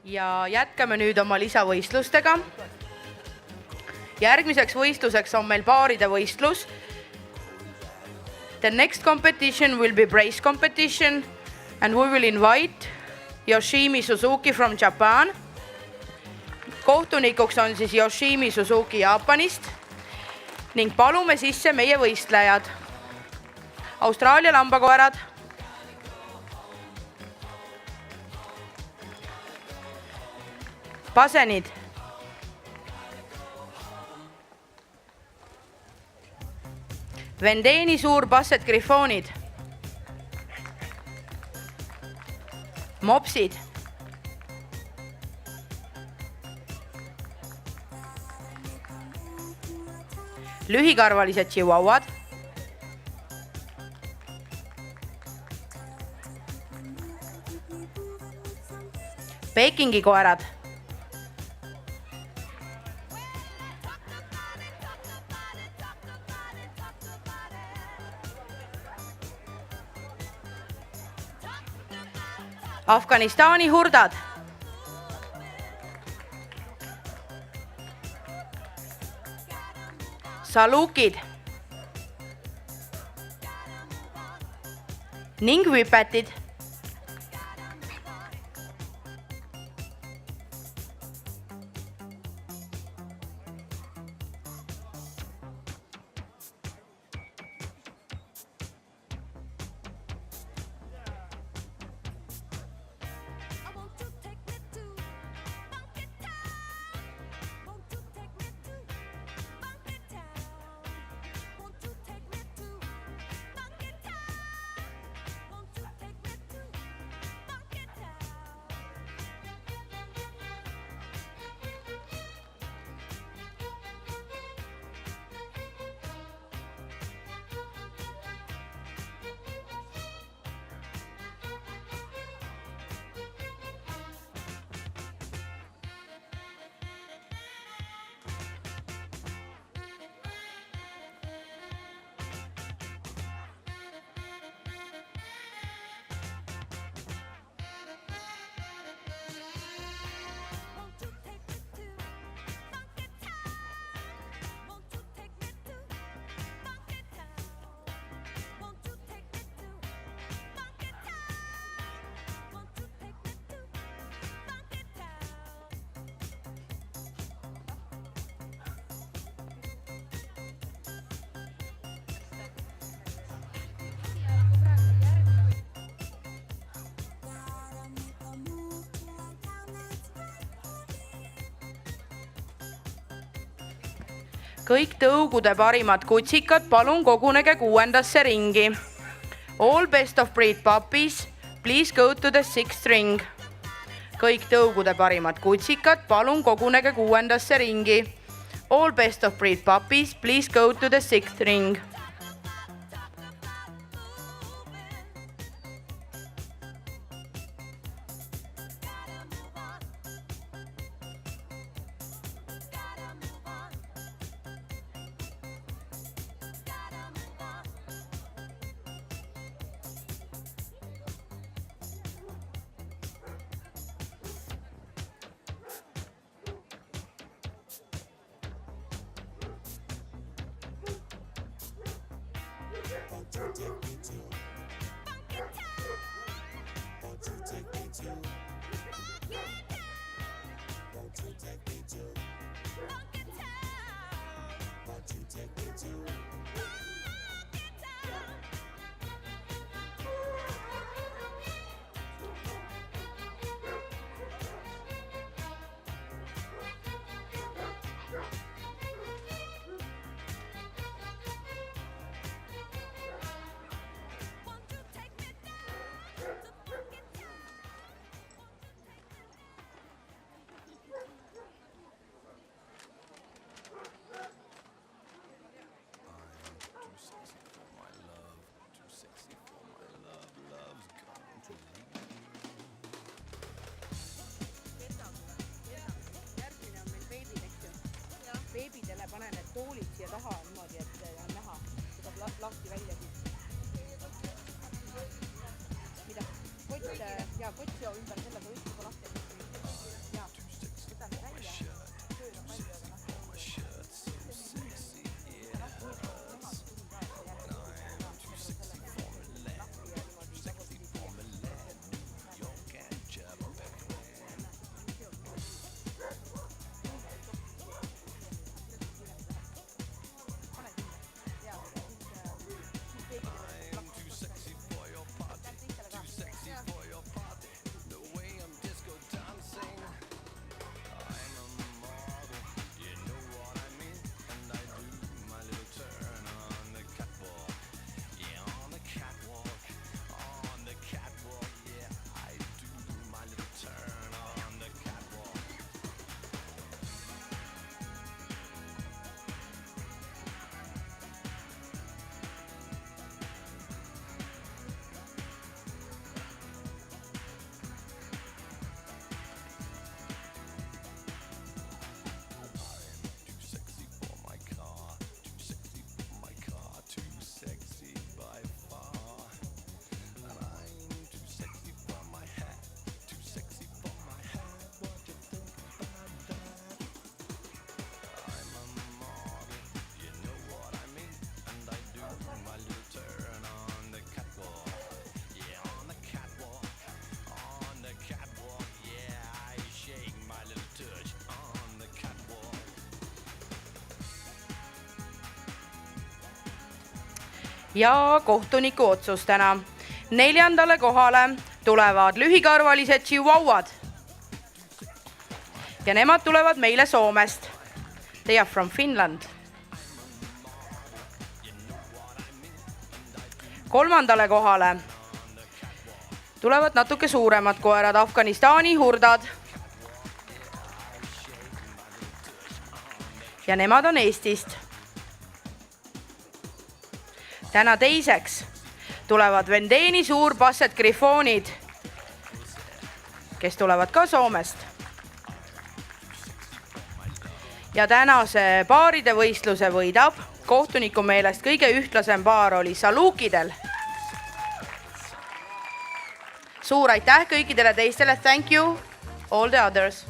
Ja jätkame nüüd oma lisavõistlustega. Järgmiseks võistluseks on meil paaride võistlus. The next competition will be brace competition and we will invite Yoshimi Suzuki from Japan. Kohtunikuks on siis Yoshimi Suzuki Jaapanist ning palume sisse meie võistlejad. Austraalia lambakoerad, pasenid, Vendeeni suur basset grifoonid, mopsid, lühikarvalised chihuahuad, Pekingi koerad, Afganistani hurdad, salukid ning vipetid. Kõik tõugude parimad kutsikad, palun kogunege 6. ringi. All best of breed puppies, please go to the 6th ring. Kõik tõugude parimad kutsikad, palun kogunege 6. ringi. All best of breed puppies, please go to the 6th ring. Beebidele pane need toolid siia taha niimoodi, et on näha, seda lahti välja siis. Mida? Kott ja ümber selle, kui üks juba lahti. ja kohtuniku otsustena. 4. kohale tulevad lühikarvalised chihuahuad. Ja nemad tulevad meile Soomest. They are from Finland. 3. kohale tulevad natuke suuremad koerad, Afganistani hurdad. Ja nemad on Eestist. Täna teiseks tulevad Vendeni suurpasset grifoonid, kes tulevad ka Soomest. Ja tänase paaride võistluse võidab. Kohtuniku meelest kõige ühtlasem paar oli Salukidel. Suur aitäh kõikidele teistele. Thank you all the others.